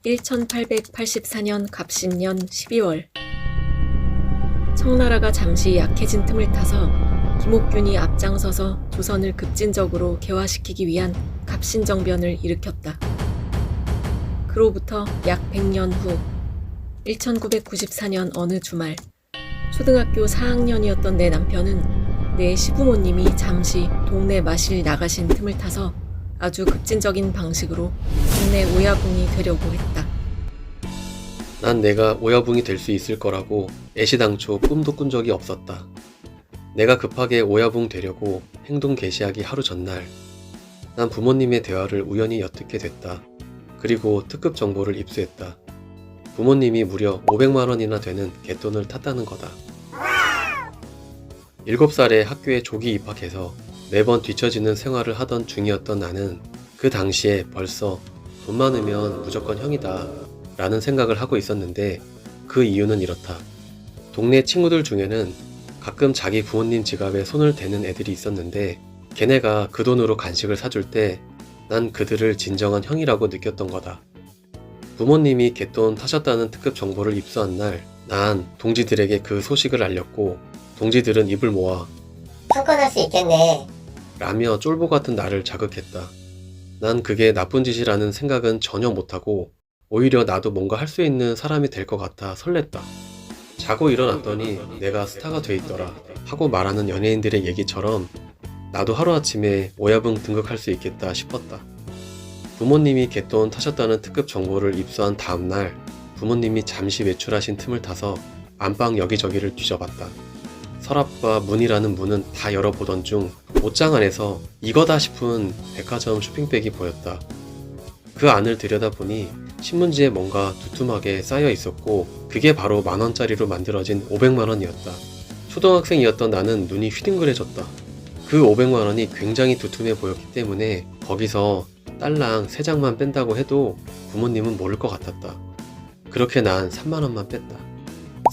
1884년 갑신년 12월 청나라가 잠시 약해진 틈을 타서 김옥균이 앞장서서 조선을 급진적으로 개화시키기 위한 갑신정변을 일으켰다. 그로부터 약 100년 후 1994년 어느 주말 초등학교 4학년이었던 내 남편은 내 시부모님이 잠시 동네 마실 나가신 틈을 타서 아주 급진적인 방식으로 동네 오야붕이 되려고 했다. 난 내가 오야붕이 될 수 있을 거라고 애시당초 꿈도 꾼 적이 없었다. 내가 급하게 오야붕 되려고 행동 개시하기 하루 전날 난 부모님의 대화를 우연히 엿듣게 됐다. 그리고 특급 정보를 입수했다. 부모님이 무려 500만 원이나 되는 갯돈을 탔다는 거다. 7살에 학교에 조기 입학해서 매번 뒤처지는 생활을 하던 중이었던 나는 그 당시에 벌써 돈 많으면 무조건 형이다 라는 생각을 하고 있었는데 그 이유는 이렇다. 동네 친구들 중에는 가끔 자기 부모님 지갑에 손을 대는 애들이 있었는데 걔네가 그 돈으로 간식을 사줄 때 난 그들을 진정한 형이라고 느꼈던 거다. 부모님이 갯돈 타셨다는 특급 정보를 입수한 날 난 동지들에게 그 소식을 알렸고 동지들은 입을 모아 한 건 할 수 있겠네 라며 쫄보 같은 나를 자극했다. 난 그게 나쁜 짓이라는 생각은 전혀 못하고 오히려 나도 뭔가 할 수 있는 사람이 될 것 같아 설렜다. 자고 일어났더니 내가 스타가 돼 있더라 하고 말하는 연예인들의 얘기처럼 나도 하루아침에 오야붕 등극할 수 있겠다 싶었다. 부모님이 갯돈 타셨다는 특급 정보를 입수한 다음날 부모님이 잠시 외출하신 틈을 타서 안방 여기저기를 뒤져봤다. 서랍과 문이라는 문은 다 열어보던 중 옷장 안에서 이거다 싶은 백화점 쇼핑백이 보였다. 그 안을 들여다보니 신문지에 뭔가 두툼하게 쌓여 있었고 그게 바로 만원짜리로 만들어진 500만원이었다. 초등학생이었던 나는 눈이 휘둥그레졌다. 그 500만원이 굉장히 두툼해 보였기 때문에 거기서 딸랑 3장만 뺀다고 해도 부모님은 모를 것 같았다. 그렇게 난 3만원만 뺐다.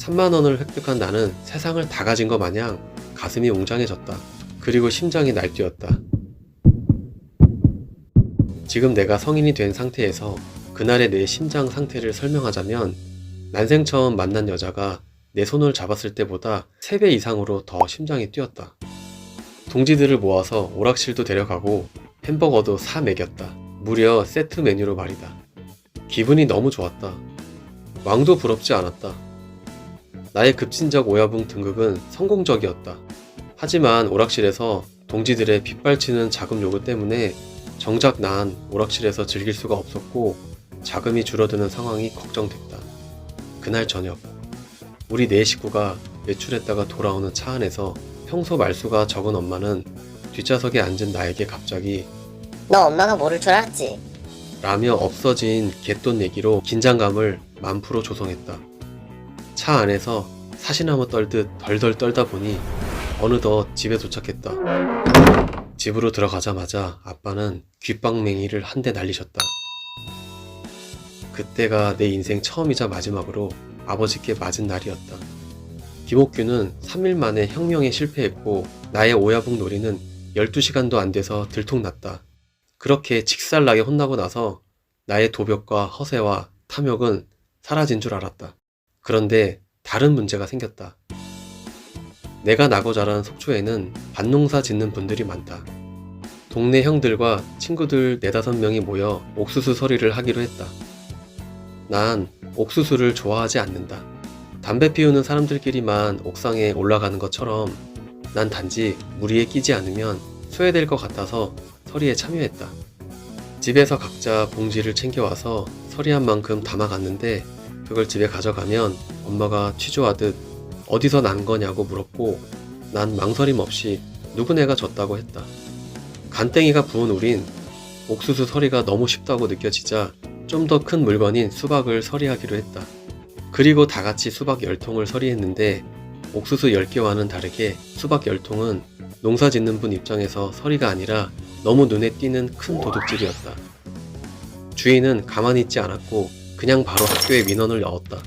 3만원을 획득한 나는 세상을 다 가진 것 마냥 가슴이 웅장해졌다. 그리고 심장이 날뛰었다. 지금 내가 성인이 된 상태에서 그날의 내 심장 상태를 설명하자면 난생 처음 만난 여자가 내 손을 잡았을 때보다 3배 이상으로 더 심장이 뛰었다. 동지들을 모아서 오락실도 데려가고 햄버거도 사 먹였다. 무려 세트 메뉴로 말이다. 기분이 너무 좋았다. 왕도 부럽지 않았다. 나의 급진적 오야붕 등극은 성공적이었다. 하지만 오락실에서 동지들의 빗발치는 자금 요구 때문에 정작 난 오락실에서 즐길 수가 없었고 자금이 줄어드는 상황이 걱정됐다. 그날 저녁 우리 4식구가 외출했다가 돌아오는 차 안에서 평소 말수가 적은 엄마는 뒷좌석에 앉은 나에게 갑자기 너 엄마가 모를 줄 알았지? 라며 없어진 갯돈 얘기로 긴장감을 10,000% 조성했다. 차 안에서 사시나무 떨듯 덜덜 떨다 보니 어느덧 집에 도착했다. 집으로 들어가자마자 아빠는 귓방맹이를 한 대 날리셨다. 그때가 내 인생 처음이자 마지막으로 아버지께 맞은 날이었다. 김옥균은 3일 만에 혁명에 실패했고 나의 오야붕 놀이는 12시간도 안 돼서 들통났다. 그렇게 칙살나게 혼나고 나서 나의 도벽과 허세와 탐욕은 사라진 줄 알았다. 그런데 다른 문제가 생겼다. 내가 나고 자란 속초에는 밭농사 짓는 분들이 많다. 동네 형들과 친구들 4-5명이 모여 옥수수 서리를 하기로 했다. 난 옥수수를 좋아하지 않는다. 담배 피우는 사람들끼리만 옥상에 올라가는 것처럼 난 단지 무리에 끼지 않으면 소외될 것 같아서 서리에 참여했다. 집에서 각자 봉지를 챙겨와서 서리한 만큼 담아갔는데 그걸 집에 가져가면 엄마가 취조하듯 어디서 난 거냐고 물었고 난 망설임 없이 누구네가 줬다고 했다. 간땡이가 부은 우린 옥수수 서리가 너무 쉽다고 느껴지자 좀 더 큰 물건인 수박을 서리하기로 했다. 그리고 다같이 수박 10통을 서리했는데 옥수수 10개와는 다르게 수박 10통은 농사 짓는 분 입장에서 서리가 아니라 너무 눈에 띄는 큰 도둑질이었다. 주인은 가만히 있지 않았고 그냥 바로 학교에 민원을 넣었다.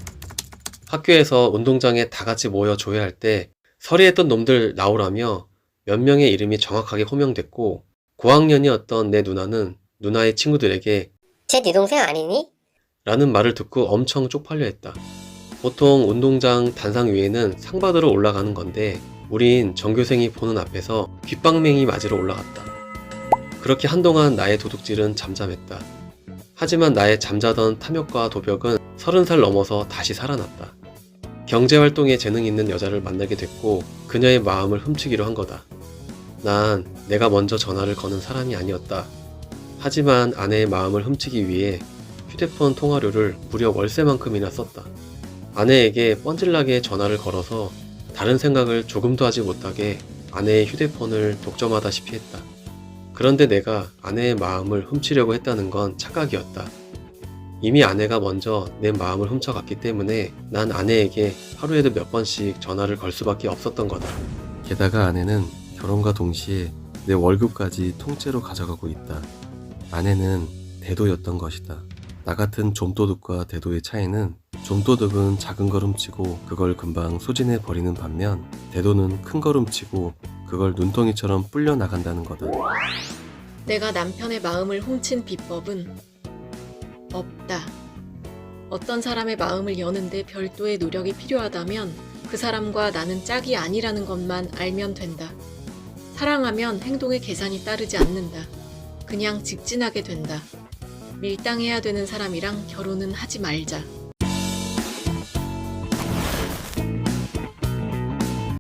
학교에서 운동장에 다같이 모여 조회할 때 서리했던 놈들 나오라며 몇 명의 이름이 정확하게 호명됐고 고학년이었던 내 누나는 누나의 친구들에게 쟤 네 동생 아니니? 라는 말을 듣고 엄청 쪽팔려 했다. 보통 운동장 단상 위에는 상 받으러 올라가는 건데 우린 전교생이 보는 앞에서 귓방맹이 맞으러 올라갔다. 그렇게 한동안 나의 도둑질은 잠잠했다. 하지만 나의 잠자던 탐욕과 도벽은 30살 넘어서 다시 살아났다. 경제활동에 재능 있는 여자를 만나게 됐고 그녀의 마음을 훔치기로 한 거다. 난 내가 먼저 전화를 거는 사람이 아니었다. 하지만 아내의 마음을 훔치기 위해 휴대폰 통화료를 무려 월세만큼이나 썼다. 아내에게 뻔질나게 전화를 걸어서 다른 생각을 조금도 하지 못하게 아내의 휴대폰을 독점하다시피 했다. 그런데 내가 아내의 마음을 훔치려고 했다는 건 착각이었다. 이미 아내가 먼저 내 마음을 훔쳐갔기 때문에 난 아내에게 하루에도 몇 번씩 전화를 걸 수밖에 없었던 거다. 게다가 아내는 결혼과 동시에 내 월급까지 통째로 가져가고 있다. 아내는 대도였던 것이다. 나 같은 좀도둑과 대도의 차이는 좀도둑은 작은 걸 훔치고 그걸 금방 소진해 버리는 반면 대도는 큰 걸 훔치고 그걸 눈덩이처럼 불려 나간다는 거다. 내가 남편의 마음을 훔친 비법은 없다. 어떤 사람의 마음을 여는데 별도의 노력이 필요하다면 그 사람과 나는 짝이 아니라는 것만 알면 된다. 사랑하면 행동에 계산이 따르지 않는다. 그냥 직진하게 된다. 밀당해야 되는 사람이랑 결혼은 하지 말자.